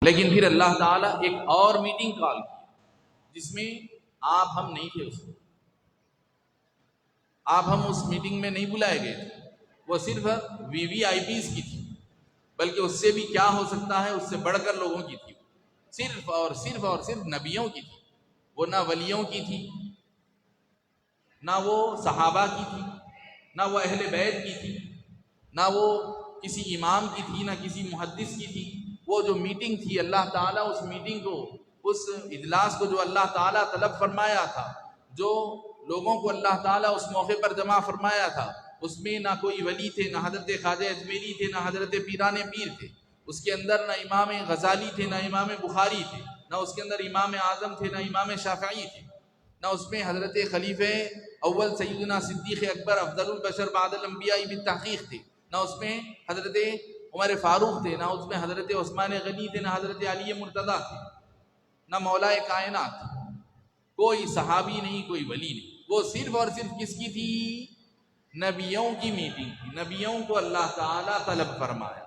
لیکن پھر اللہ تعالیٰ ایک اور میٹنگ کال کی جس میں آپ ہم نہیں تھے، ہم اس میٹنگ میں نہیں بلائے گئے تھے، وہ صرف VVIPs کی تھی، بلکہ اس سے بھی کیا ہو سکتا ہے، اس سے بڑھ کر لوگوں کی تھی، صرف اور صرف نبیوں کی تھی، وہ نہ ولیوں کی تھی، نہ وہ صحابہ کی تھی، نہ وہ اہل بیت کی تھی، نہ وہ کسی امام کی تھی، نہ کسی محدث کی تھی۔ وہ جو میٹنگ تھی، اللہ تعالیٰ اس میٹنگ کو، اس اجلاس کو جو اللہ تعالیٰ طلب فرمایا تھا، جو لوگوں کو اللہ تعالیٰ اس موقع پر جمع فرمایا تھا، اس میں نہ کوئی ولی تھے، نہ حضرت خواجہ اجمیری تھے، نہ حضرت پیران پیر تھے، اس کے اندر نہ امام غزالی تھے، نہ امام بخاری تھے، نہ اس کے اندر امام اعظم تھے، نہ امام شافعی تھے، نہ اس میں حضرت خلیفہ اول سیدنا صدیق اکبر افضل البشر بعد الانبیاء بالتحقیق تھے، نہ اس میں حضرت عمر فاروق تھے، نہ اس میں حضرت عثمان غنی تھے، نہ حضرت علی مرتضیٰ تھے، نہ مولا کائنات، کوئی صحابی نہیں، کوئی ولی نہیں۔ وہ صرف اور صرف کس کی تھی؟ نبیوں کی میٹنگ تھی۔ نبیوں کو اللہ تعالیٰ طلب فرمایا،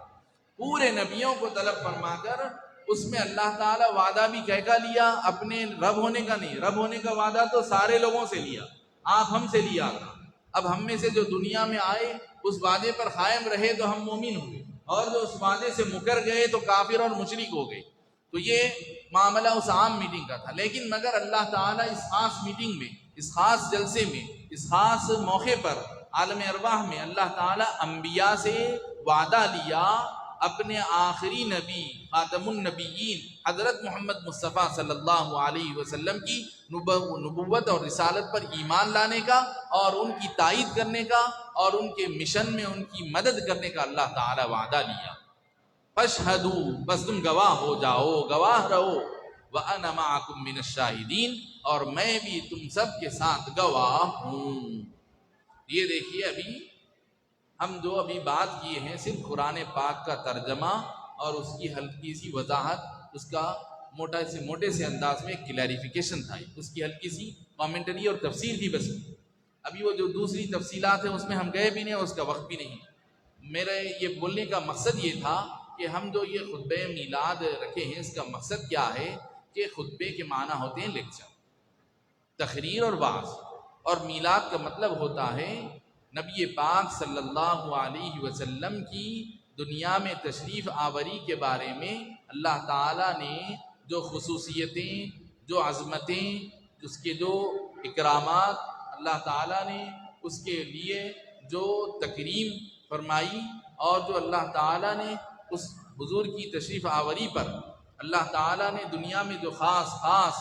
پورے نبیوں کو طلب فرما کر اس میں اللہ تعالیٰ وعدہ بھی کہہ کا لیا، اپنے رب ہونے کا نہیں، رب ہونے کا وعدہ تو سارے لوگوں سے لیا، آپ ہم سے لیا تھا۔ اب ہم میں سے جو دنیا میں آئے اس وعدے پر قائم رہے تو ہم مومن ہوئے، اور جو اس وعدے سے مکر گئے تو کافر اور مشرک ہو گئے۔ تو یہ معاملہ اس عام میٹنگ کا تھا، لیکن مگر اللہ تعالیٰ اس خاص میٹنگ میں، اس خاص جلسے میں، اس خاص موقع پر عالم ارواح میں اللہ تعالیٰ انبیاء سے وعدہ لیا، اپنے آخری نبی خاتم النبیین حضرت محمد مصطفیٰ صلی اللہ علیہ وسلم کی نبوت اور رسالت پر ایمان لانے کا، اور ان کی تائید کرنے کا، اور ان کے مشن میں ان کی مدد کرنے کا اللہ تعالیٰ وعدہ لیا۔ فاشہدوا، بس تم گواہ ہو جاؤ، گواہ رہو، وَأَنَا مَعَكُم مِّنَ الشَّاہِدِينَ، اور میں بھی تم سب کے ساتھ گواہ ہوں۔ یہ دیکھیے، ابھی ہم جو ابھی بات کیے ہیں صرف قرآن پاک کا ترجمہ اور اس کی ہلکی سی وضاحت، اس کا موٹے سے انداز میں کلیریفیکیشن تھا، اس کی ہلکی سی کامنٹری اور تفسیر تھی بس۔ ابھی وہ جو دوسری تفصیلات ہیں اس میں ہم گئے بھی نہیں اور اس کا وقت بھی نہیں۔ میرے یہ بولنے کا مقصد یہ تھا کہ ہم جو یہ خطبہ میلاد رکھے ہیں، اس کا مقصد کیا ہے کہ خطبے کے معنی ہوتے ہیں لیکچر، تقریر اور وعظ، اور میلاد کا مطلب ہوتا ہے نبی پاک صلی اللہ علیہ وسلم کی دنیا میں تشریف آوری کے بارے میں اللہ تعالیٰ نے جو خصوصیتیں، جو عظمتیں، اس کے جو اکرامات اللہ تعالیٰ نے اس کے لیے جو تکریم فرمائی، اور جو اللہ تعالیٰ نے اس حضور کی تشریف آوری پر اللہ تعالیٰ نے دنیا میں جو خاص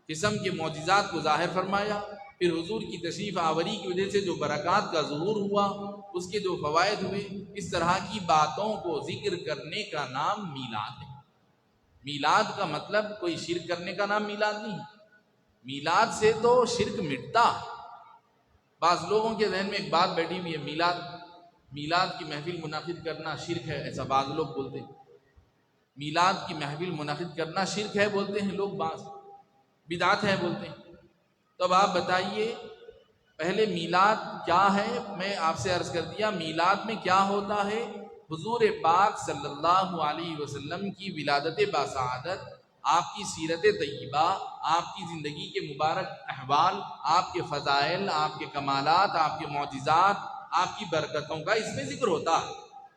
قسم کے معجزات کو ظاہر فرمایا، پھر حضور کی تشریف آوری کی وجہ سے جو برکات کا ظہور ہوا، اس کے جو فوائد ہوئے، اس طرح کی باتوں کو ذکر کرنے کا نام میلاد ہے۔ میلاد کا مطلب کوئی شرک کرنے کا نام میلاد نہیں، میلاد سے تو شرک مٹتا ہے۔ بعض لوگوں کے ذہن میں ایک بات بیٹھی ہوئی ہے، میلاد کی محفل منعقد کرنا شرک ہے، ایسا بعض لوگ بولتے ہیں۔ میلاد کی محفل منعقد کرنا شرک ہے بولتے ہیں لوگ، بعض بدعت ہے بولتے ہیں۔ تو اب آپ بتائیے پہلے میلاد کیا ہے؟ میں آپ سے عرض کر دیا، میلاد میں کیا ہوتا ہے؟ حضور پاک صلی اللہ علیہ وسلم کی ولادت باسعادت، آپ کی سیرت طیبہ، آپ کی زندگی کے مبارک احوال، آپ کے فضائل، آپ کے کمالات، آپ کے معجزات، آپ کی برکتوں کا اس میں ذکر ہوتا ہے،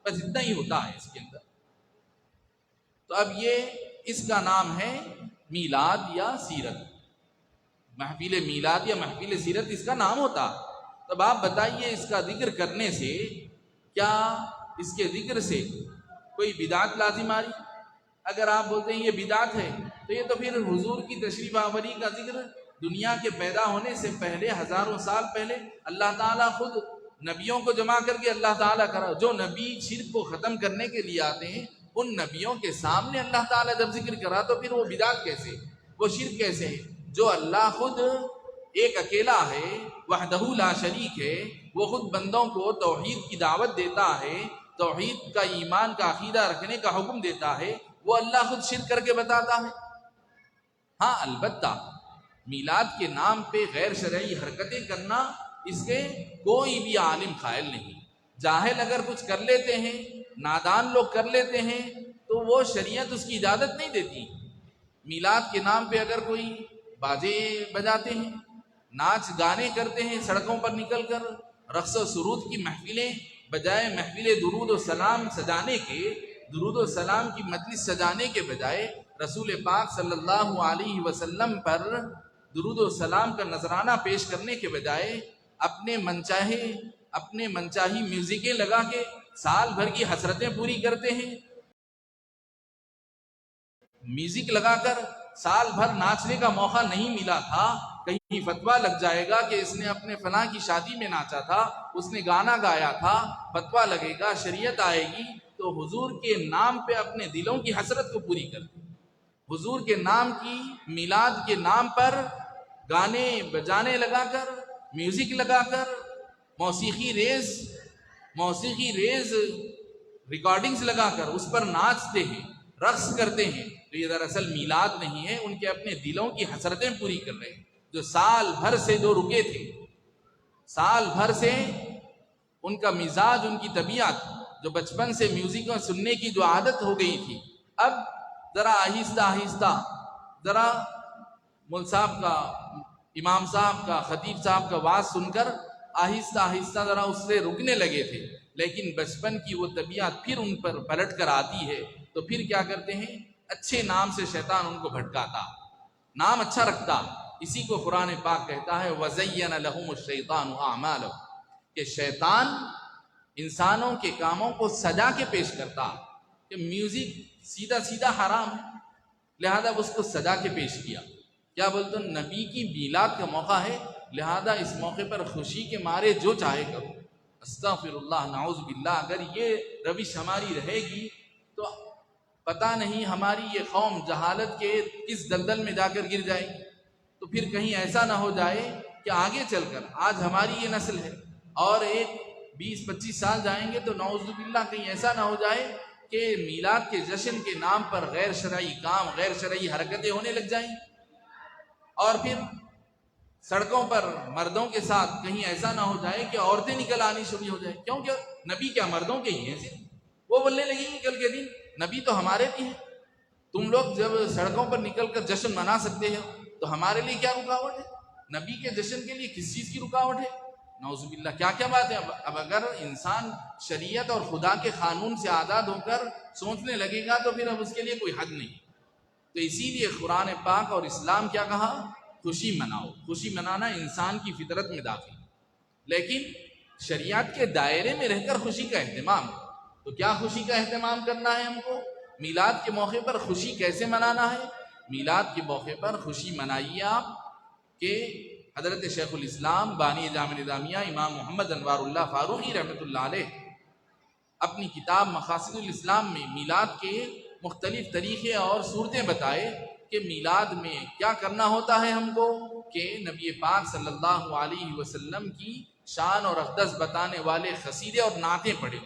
بس اتنا ہی ہوتا ہے اس کے اندر۔ تو اب یہ اس کا نام ہے میلاد یا سیرت، محفل میلاد یا محفل سیرت اس کا نام ہوتا۔ تب آپ بتائیے اس کا ذکر کرنے سے کیا اس کے ذکر سے کوئی بدعت لازم آ رہی؟ اگر آپ بولتے ہیں یہ بدعت ہے تو یہ تو پھر حضور کی تشریف آوری کا ذکر دنیا کے پیدا ہونے سے پہلے، ہزاروں سال پہلے اللہ تعالیٰ خود نبیوں کو جمع کر کے اللہ تعالیٰ کرا، جو نبی شرک کو ختم کرنے کے لیے آتے ہیں ان نبیوں کے سامنے اللہ تعالیٰ جب ذکر کرا تو پھر وہ بدعت کیسے، وہ شرک کیسے ہے؟ جو اللہ خود ایک اکیلا ہے، وحدہ لا شریک ہے، وہ خود بندوں کو توحید کی دعوت دیتا ہے، توحید کا ایمان کا عقیدہ رکھنے کا حکم دیتا ہے، وہ اللہ خود شرک کر کے بتاتا ہے۔ ہاں البتہ میلاد کے نام پہ غیر شرعی حرکتیں کرنا، اس کے کوئی بھی عالم قائل نہیں۔ جاہل اگر کچھ کر لیتے ہیں، نادان لوگ کر لیتے ہیں، تو وہ شریعت اس کی اجازت نہیں دیتی۔ میلاد کے نام پہ اگر کوئی باجے بجاتے ہیں، ناچ گانے کرتے ہیں سڑکوں پر نکل کر، رقص و سرود کی محفلیں بجائے محفل درود و سلام سجانے کے، درود و سلام کی مجلس سجانے کے بجائے رسول پاک صلی اللہ علیہ وسلم پر درود و سلام کا نذرانہ پیش کرنے کے بجائے اپنے منچاہی میوزکیں لگا کے سال بھر کی حسرتیں پوری کرتے ہیں۔ میوزک لگا کر سال بھر ناچنے کا موقع نہیں ملا تھا، کہیں فتویٰ لگ جائے گا کہ اس نے اپنے فلاں کی شادی میں ناچا تھا، اس نے گانا گایا تھا، فتویٰ لگے گا، شریعت آئے گی تو حضور کے نام پہ اپنے دلوں کی حسرت کو پوری کر دیں۔ حضور کے نام کی، میلاد کے نام پر گانے بجانے لگا کر، میوزک لگا کر، موسیقی ریز ریکارڈنگز لگا کر اس پر ناچتے ہیں، رقص کرتے ہیں، تو یہ دراصل میلاد نہیں ہے، ان کے اپنے دلوں کی حسرتیں پوری کر رہے ہیں، جو سال بھر سے جو رکے تھے، سال بھر سے ان کا مزاج، ان کی طبیعت، جو بچپن سے میوزک سننے کی جو عادت ہو گئی تھی، اب ذرا آہستہ آہستہ، ذرا مول صاحب کا، امام صاحب کا، خطیب صاحب کا واز سن کر آہستہ آہستہ ذرا اس سے رکنے لگے تھے، لیکن بچپن کی وہ طبیعت پھر ان پر پلٹ کر آتی ہے، تو پھر کیا کرتے ہیں؟ اچھے نام سے شیطان ان کو بھٹکاتا، نام اچھا رکھتا، اسی کو قرآن پاک کہتا ہے وَزَيَّنَ لَهُمُ الشَّيْطَانُ أَعْمَالَهُمْ، کہ شیطان انسانوں کے کاموں کو سجا کے پیش کرتا، کہ میوزک سیدھا سیدھا حرام ہے، لہذا اس کو سجا کے پیش کیا۔ کیا بولتے ہیں؟ نبی کی میلاد کا موقع ہے، لہذا اس موقع پر خوشی کے مارے جو چاہے کرو۔ استغفر اللہ، نعوذ باللہ، اگر یہ روش ہماری رہے گی تو پتہ نہیں ہماری یہ قوم جہالت کے کس دلدل میں جا کر گر جائے گی، تو پھر کہیں ایسا نہ ہو جائے کہ آگے چل کر آج ہماری یہ نسل ہے اور ایک 20-25 سال جائیں گے تو نعوذ باللہ کہیں ایسا نہ ہو جائے کہ میلاد کے جشن کے نام پر غیر شرعی کام، غیر شرعی حرکتیں ہونے لگ جائیں، اور پھر سڑکوں پر مردوں کے ساتھ کہیں ایسا نہ ہو جائے کہ عورتیں نکل آنی شروع ہو جائیں، کیونکہ نبی کیا مردوں کے ہی ہیں صرف، وہ بولنے لگیں گے کل کے دن نبی تو ہمارے بھی ہیں، تم لوگ جب سڑکوں پر نکل کر جشن منا سکتے ہیں تو ہمارے لیے کیا رکاوٹ ہے؟ نبی کے جشن کے لیے کس چیز کی رکاوٹ ہے؟ نعوذ باللہ، کیا کیا بات ہے۔ اب اگر انسان شریعت اور خدا کے قانون سے آزاد ہو کر سوچنے لگے گا تو پھر اب اس کے لیے کوئی حد نہیں۔ تو اسی لیے قرآن پاک اور اسلام کیا کہا؟ خوشی مناؤ۔ خوشی منانا انسان کی فطرت میں داخل، لیکن شریعت کے دائرے میں رہ کر خوشی کا اہتمام۔ تو کیا خوشی کا اہتمام کرنا ہے ہم کو؟ میلاد کے موقع پر خوشی کیسے منانا ہے؟ میلاد کے موقع پر خوشی منائیے آپ کہ حضرت شیخ الاسلام بانی جامع نظامیہ امام محمد انوار اللہ فاروقی رحمۃ اللہ علیہ اپنی کتاب مقاصد الاسلام میں میلاد کے مختلف طریقے اور صورتیں بتائے کہ میلاد میں کیا کرنا ہوتا ہے ہم کو، کہ نبی پاک صلی اللہ علیہ وسلم کی شان اور اقدس بتانے والے قصیدے اور نعتیں پڑھیں،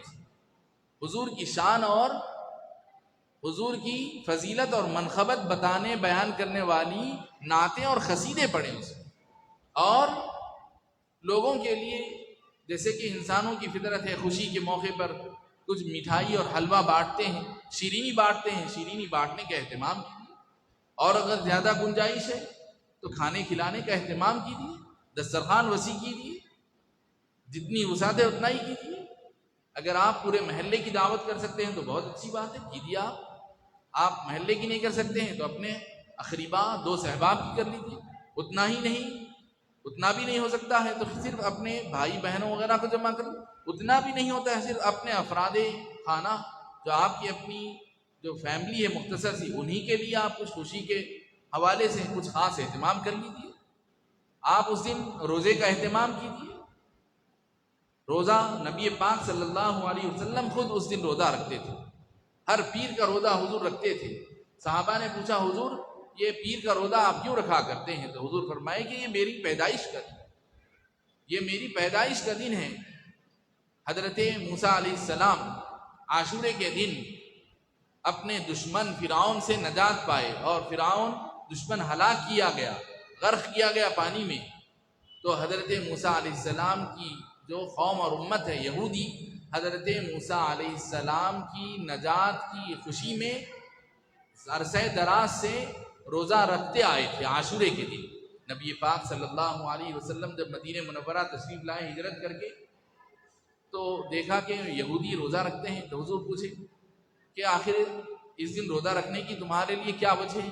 حضور کی شان اور حضور کی فضیلت اور منقبت بتانے بیان کرنے والی نعتیں اور قصیدے پڑھیں اسے، اور لوگوں کے لیے جیسے کہ انسانوں کی فطرت ہے خوشی کے موقع پر کچھ مٹھائی اور حلوہ بانٹتے ہیں، شیرینی بانٹتے ہیں، شیرینی بانٹنے کا اہتمام کیجیے، اور اگر زیادہ گنجائش ہے تو کھانے کھلانے کا اہتمام کیجیے، دسترخوان وسیع کیجیے، جتنی وسعت ہے اتنا ہی کیجیے۔ اگر آپ پورے محلے کی دعوت کر سکتے ہیں تو بہت اچھی بات ہے، کیجیے۔ آپ محلے کی نہیں کر سکتے ہیں تو اپنے اقربا، دوست احباب کی کر لیجیے، اتنا ہی نہیں، اتنا بھی نہیں ہو سکتا ہے تو صرف اپنے بھائی بہنوں وغیرہ کو جمع کرو، اتنا بھی نہیں ہوتا ہے صرف اپنے افراد خانہ جو آپ کی اپنی جو فیملی ہے مختصر سی، انہی کے لیے آپ کچھ خوشی کے حوالے سے کچھ خاص اہتمام کر لیجیے۔ آپ اس دن روزے کا اہتمام کیجیے، روزہ نبی پاک صلی اللہ علیہ وسلم خود اس دن روزہ رکھتے تھے، ہر پیر کا روزہ حضور رکھتے تھے۔ صحابہ نے پوچھا حضور یہ پیر کا روزہ آپ کیوں رکھا کرتے ہیں؟ تو حضور فرمائے کہ یہ میری پیدائش کا دن، یہ میری پیدائش کا دن ہے۔ حضرت موسیٰ علیہ السلام عاشورے کے دن اپنے دشمن فرعون سے نجات پائے اور فرعون دشمن ہلاک کیا گیا، غرق کیا گیا پانی میں، تو حضرت موسیٰ علیہ السلام کی جو قوم اور امت ہے یہودی، حضرت موسیٰ علیہ السلام کی نجات کی خوشی میں عرصہ دراز سے روزہ رکھتے آئے تھے عاشورے کے دن۔ نبی پاک صلی اللہ علیہ وسلم جب مدینہ منورہ تشریف لائے ہجرت کر کے تو دیکھا کہ یہودی روزہ رکھتے ہیں، تو حضور پوچھے کہ آخر اس دن روزہ رکھنے کی تمہارے لیے کیا وجہ ہے،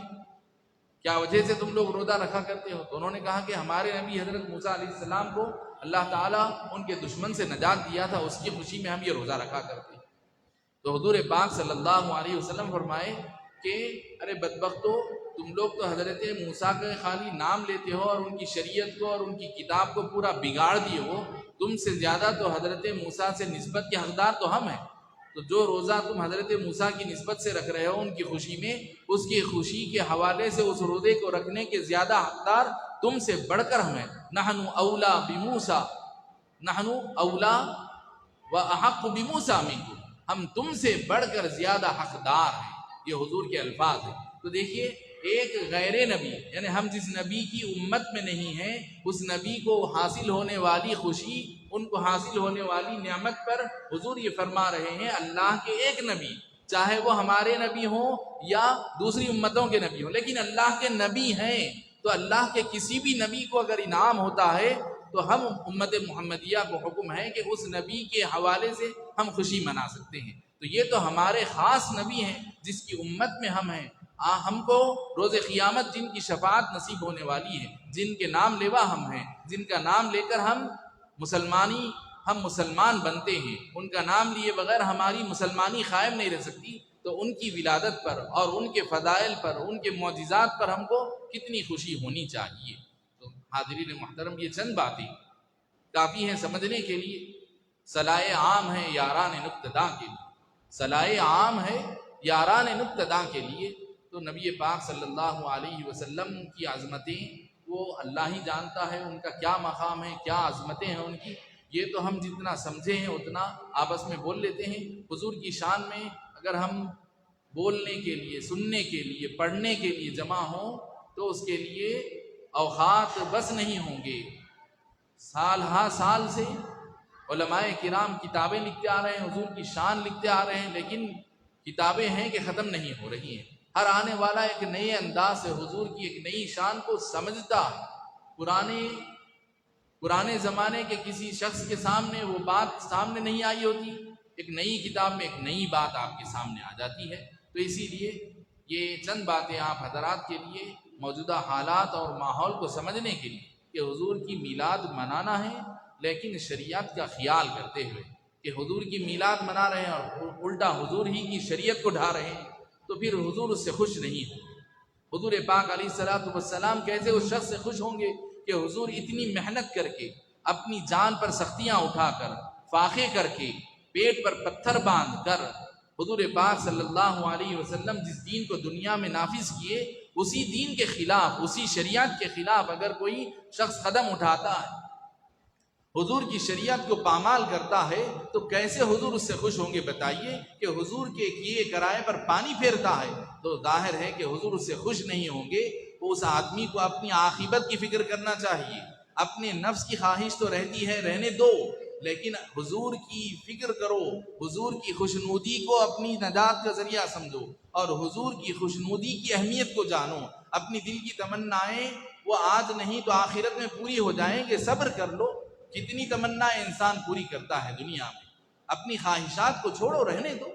کیا وجہ سے تم لوگ روزہ رکھا کرتے ہو؟ تو انہوں نے کہا کہ ہمارے نبی حضرت موسیٰ علیہ السلام کو اللہ تعالیٰ ان کے دشمن سے نجات دیا تھا، اس کی خوشی میں ہم یہ روزہ رکھا کرتے ہیں۔ تو حضور پاک صلی اللہ علیہ وسلم فرمائے کہ ارے بدبختو، تم لوگ تو حضرت موسیٰ کا خالی نام لیتے ہو اور ان کی شریعت کو اور ان کی کتاب کو پورا بگاڑ دیے ہو، تم سے زیادہ تو حضرت موسیٰ سے نسبت کے حقدار تو ہم ہیں۔ تو جو روزہ تم حضرت موسیٰ کی نسبت سے رکھ رہے ہو ان کی خوشی میں، اس کی خوشی کے حوالے سے اس روزے کو رکھنے کے زیادہ حقدار تم سے بڑھ کر ہم ہیں۔ نحن اولا بموسیٰ، نحن اولا و احق بموسیٰ منکم، ہم تم سے بڑھ کر زیادہ حقدار ہیں۔ یہ حضور کے الفاظ ہیں۔ تو دیکھیے، ایک غیر نبی، یعنی ہم جس نبی کی امت میں نہیں ہیں، اس نبی کو حاصل ہونے والی خوشی، ان کو حاصل ہونے والی نعمت پر حضور یہ فرما رہے ہیں اللہ کے ایک نبی، چاہے وہ ہمارے نبی ہوں یا دوسری امتوں کے نبی ہوں، لیکن اللہ کے نبی ہیں، تو اللہ کے کسی بھی نبی کو اگر انعام ہوتا ہے تو ہم امت محمدیہ کو حکم ہے کہ اس نبی کے حوالے سے ہم خوشی منا سکتے ہیں۔ تو یہ تو ہمارے خاص نبی ہیں جس کی امت میں ہم ہیں۔ ہم کو روز قیامت جن کی شفاعت نصیب ہونے والی ہے، جن کے نام لیوا ہم ہیں، جن کا نام لے کر ہم مسلمان بنتے ہیں، ان کا نام لیے بغیر ہماری مسلمانی قائم نہیں رہ سکتی، تو ان کی ولادت پر اور ان کے فضائل پر، ان کے معجزات پر ہم کو کتنی خوشی ہونی چاہیے۔ تو حاضرین محترم، یہ چند باتیں کافی ہیں سمجھنے کے لیے۔ صلاح عام ہے یاران نقتدا کے لیے، صلاح عام ہے یاران نقتدا کے لیے۔ تو نبی پاک صلی اللہ علیہ وسلم کی عظمتیں وہ اللہ ہی جانتا ہے، ان کا کیا مقام ہے، کیا عظمتیں ہیں ان کی، یہ تو ہم جتنا سمجھے ہیں اتنا آپس میں بول لیتے ہیں۔ حضور کی شان میں اگر ہم بولنے کے لیے، سننے کے لیے، پڑھنے کے لیے جمع ہوں تو اس کے لیے اوقات بس نہیں ہوں گے۔ سال ہا سال سے علماء کرام کتابیں لکھتے آ رہے ہیں، حضور کی شان لکھتے آ رہے ہیں، لیکن کتابیں ہیں کہ ختم نہیں ہو رہی ہیں۔ ہر آنے والا ایک نئے انداز سے حضور کی ایک نئی شان کو سمجھتا ہے۔ پرانے زمانے کے کسی شخص کے سامنے وہ بات سامنے نہیں آئی ہوتی، ایک نئی کتاب میں ایک نئی بات آپ کے سامنے آ جاتی ہے۔ تو اسی لیے یہ چند باتیں آپ حضرات کے لیے موجودہ حالات اور ماحول کو سمجھنے کے لیے کہ حضور کی میلاد منانا ہے، لیکن شریعت کا خیال کرتے ہوئے کہ حضور کی میلاد منا رہے ہیں اور الٹا حضور ہی کی شریعت کو ڈھا رہے ہیں، تو پھر حضور اس سے خوش نہیں ہوں گے۔ حضور پاک علیہ الصلوۃ والسلام کیسے اس شخص سے خوش ہوں گے کہ حضور اتنی محنت کر کے، اپنی جان پر سختیاں اٹھا کر، فاقے کر کے، پیٹ پر پتھر باندھ کر حضور پاک صلی اللہ علیہ وسلم جس دین کو دنیا میں نافذ کیے، اسی دین کے خلاف، اسی شریعت کے خلاف اگر کوئی شخص قدم اٹھاتا ہے، حضور کی شریعت کو پامال کرتا ہے، تو کیسے حضور اس سے خوش ہوں گے؟ بتائیے کہ حضور کے کیے کرائے پر پانی پھیرتا ہے تو ظاہر ہے کہ حضور اس سے خوش نہیں ہوں گے۔ تو اس آدمی کو اپنی عاقبت کی فکر کرنا چاہیے۔ اپنے نفس کی خواہش تو رہتی ہے، رہنے دو، لیکن حضور کی فکر کرو، حضور کی خوشنودی کو اپنی نجات کا ذریعہ سمجھو اور حضور کی خوشنودی کی اہمیت کو جانو۔ اپنی دل کی تمنائیں وہ آج نہیں تو آخرت میں پوری ہو جائیں گے، صبر کر لو۔ کتنی تمنا انسان پوری کرتا ہے دنیا میں، اپنی خواہشات کو چھوڑو، رہنے دو۔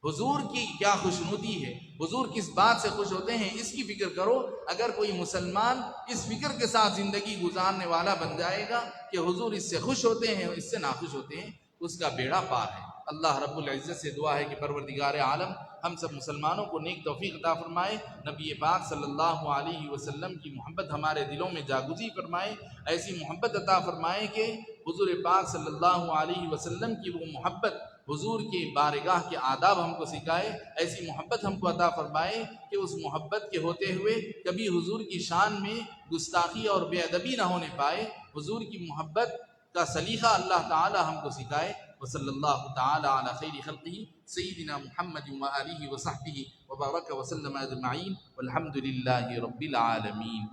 حضور کی کیا خوشنودی ہے، حضور کس بات سے خوش ہوتے ہیں، اس کی فکر کرو۔ اگر کوئی مسلمان اس فکر کے ساتھ زندگی گزارنے والا بن جائے گا کہ حضور اس سے خوش ہوتے ہیں، اس سے ناخوش ہوتے ہیں، اس کا بیڑا پار ہے۔ اللہ رب العزت سے دعا ہے کہ پروردگار عالم ہم سب مسلمانوں کو نیک توفیق عطا فرمائے، نبی پاک صلی اللہ علیہ وسلم کی محبت ہمارے دلوں میں جاگزی فرمائے، ایسی محبت عطا فرمائے کہ حضور پاک صلی اللہ علیہ وسلم کی وہ محبت، حضور کی بارگاہ کے آداب ہم کو سکھائے، ایسی محبت ہم کو عطا فرمائے کہ اس محبت کے ہوتے ہوئے کبھی حضور کی شان میں گستاخی اور بے ادبی نہ ہونے پائے، حضور کی محبت کا سلیقہ اللہ تعالی ہم کو سکھائے۔ وصلی اللہ تعالی علی خیر خلقہ سیدنا محمد وآلہ وصحبہ وبارک وسلم اجمعین والحمد للہ رب العالمین۔